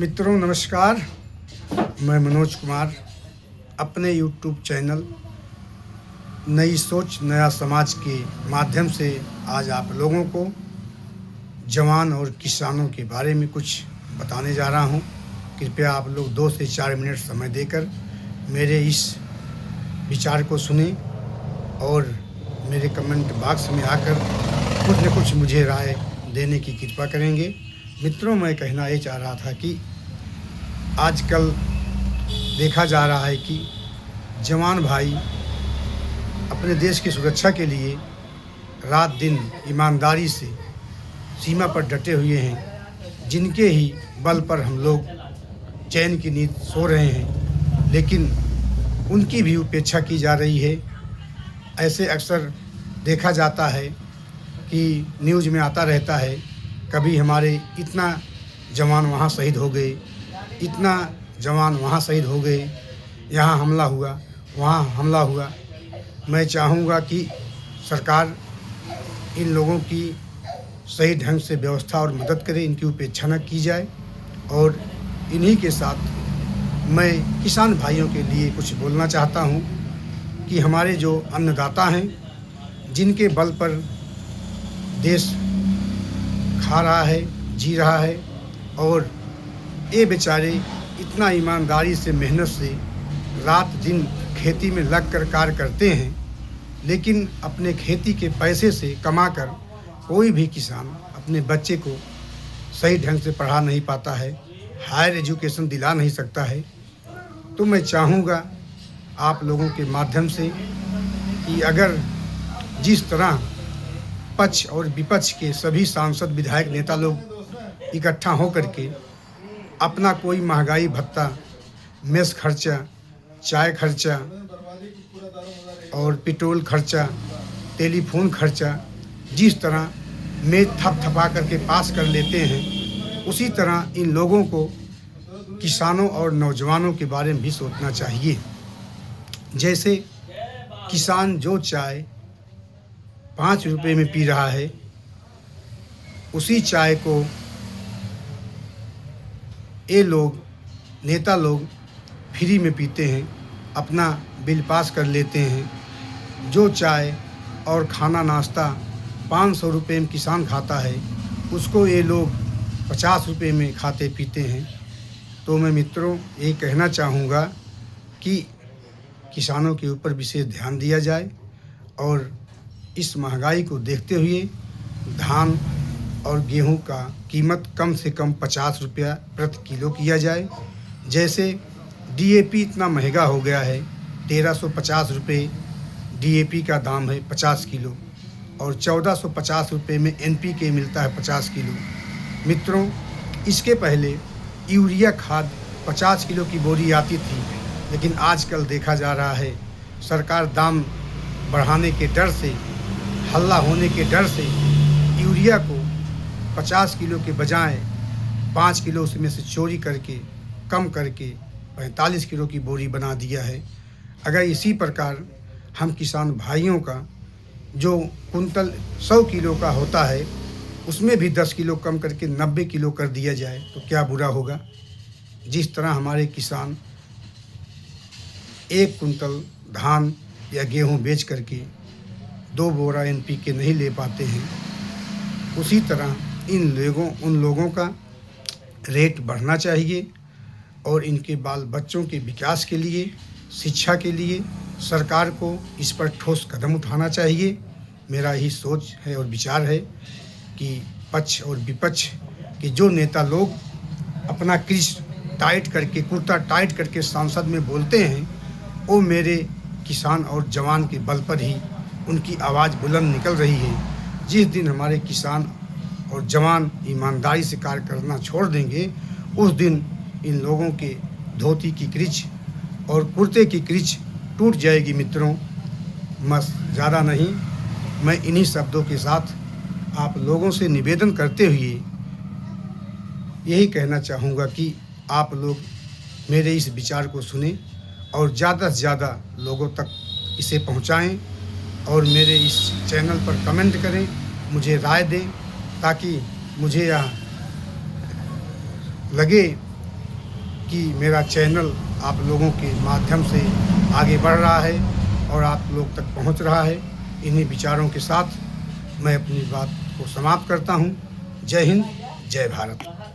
मित्रों नमस्कार। मैं मनोज कुमार अपने YouTube चैनल नई सोच नया समाज के माध्यम से आज आप लोगों को जवान और किसानों के बारे में कुछ बताने जा रहा हूं। कृपया आप लोग 2 से 4 मिनट समय देकर मेरे इस विचार को सुने और मेरे कमेंट बॉक्स में आकर कुछ न कुछ मुझे राय देने की कृपा करेंगे। मित्रों, मैं कहना ये चाह रहा था कि आजकल देखा जा रहा है कि जवान भाई अपने देश की सुरक्षा के लिए रात दिन ईमानदारी से सीमा पर डटे हुए हैं, जिनके ही बल पर हम लोग चैन की नींद सो रहे हैं, लेकिन उनकी भी उपेक्षा की जा रही है। ऐसे अक्सर देखा जाता है कि न्यूज़ में आता रहता है, कभी हमारे इतना जवान वहाँ शहीद हो गए, इतना जवान वहाँ शहीद हो गए, यहाँ हमला हुआ, वहाँ हमला हुआ। मैं चाहूँगा कि सरकार इन लोगों की सही ढंग से व्यवस्था और मदद करे, इनकी उपेक्षा न की जाए। और इन्हीं के साथ मैं किसान भाइयों के लिए कुछ बोलना चाहता हूँ कि हमारे जो अन्नदाता हैं, जिनके बल पर देश खा रहा है, जी रहा है, और ये बेचारे इतना ईमानदारी से मेहनत से रात दिन खेती में लग कर कार्य करते हैं, लेकिन अपने खेती के पैसे से कमाकर कोई भी किसान अपने बच्चे को सही ढंग से पढ़ा नहीं पाता है, हायर एजुकेशन दिला नहीं सकता है। तो मैं चाहूँगा आप लोगों के माध्यम से कि अगर जिस तरह पक्ष और विपक्ष के सभी सांसद विधायक नेता लोग इकट्ठा होकर के अपना कोई महंगाई भत्ता, मेस खर्चा, चाय खर्चा और पेट्रोल खर्चा, टेलीफोन खर्चा जिस तरह में थपथपा करके पास कर लेते हैं, उसी तरह इन लोगों को किसानों और नौजवानों के बारे में भी सोचना चाहिए। जैसे किसान जो चाय 5 रुपए में पी रहा है, उसी चाय को ये लोग नेता लोग फ्री में पीते हैं, अपना बिल पास कर लेते हैं। जो चाय और खाना नाश्ता 500 रुपये में किसान खाता है, उसको ये लोग 50 रुपये में खाते पीते हैं। तो मैं मित्रों ये कहना चाहूँगा कि किसानों के ऊपर विशेष ध्यान दिया जाए और इस महंगाई को देखते हुए धान और गेहूं का कीमत कम से कम 50 रुपया प्रति किलो किया जाए। जैसे डीएपी इतना महंगा हो गया है, 1350 रुपये डीएपी का दाम है 50 किलो, और 1450 रुपये में एनपीके मिलता है 50 किलो। मित्रों, इसके पहले यूरिया खाद 50 किलो की बोरी आती थी, लेकिन आजकल देखा जा रहा है सरकार दाम बढ़ाने के डर से, हल्ला होने के डर से यूरिया को 50 किलो के बजाय 5 किलो उसमें से चोरी करके कम करके 45 किलो की बोरी बना दिया है। अगर इसी प्रकार हम किसान भाइयों का जो कुंतल 100 किलो का होता है, उसमें भी 10 किलो कम करके 90 किलो कर दिया जाए तो क्या बुरा होगा। जिस तरह हमारे किसान 1 कुंतल धान या गेहूं बेच करके 2 बोरा एनपीके नहीं ले पाते हैं, उसी तरह उन लोगों का रेट बढ़ना चाहिए। और इनके बाल बच्चों के विकास के लिए, शिक्षा के लिए सरकार को इस पर ठोस कदम उठाना चाहिए। मेरा यही सोच है और विचार है कि पक्ष और विपक्ष के जो नेता लोग अपना क्रीज टाइट करके, कुर्ता टाइट करके सांसद में बोलते हैं, वो मेरे किसान और जवान के बल पर ही उनकी आवाज़ बुलंद निकल रही है। जिस दिन हमारे किसान और जवान ईमानदारी से कार्य करना छोड़ देंगे, उस दिन इन लोगों के धोती की क्रीच और कुर्ते की क्रीच टूट जाएगी। मित्रों, बस ज़्यादा नहीं, मैं इन्हीं शब्दों के साथ आप लोगों से निवेदन करते हुए यही कहना चाहूँगा कि आप लोग मेरे इस विचार को सुने और ज़्यादा से ज़्यादा लोगों तक इसे पहुँचाएं और मेरे इस चैनल पर कमेंट करें, मुझे राय दें, ताकि मुझे यह लगे कि मेरा चैनल आप लोगों के माध्यम से आगे बढ़ रहा है और आप लोग तक पहुंच रहा है। इन्हीं विचारों के साथ मैं अपनी बात को समाप्त करता हूं। जय हिंद, जय भारत।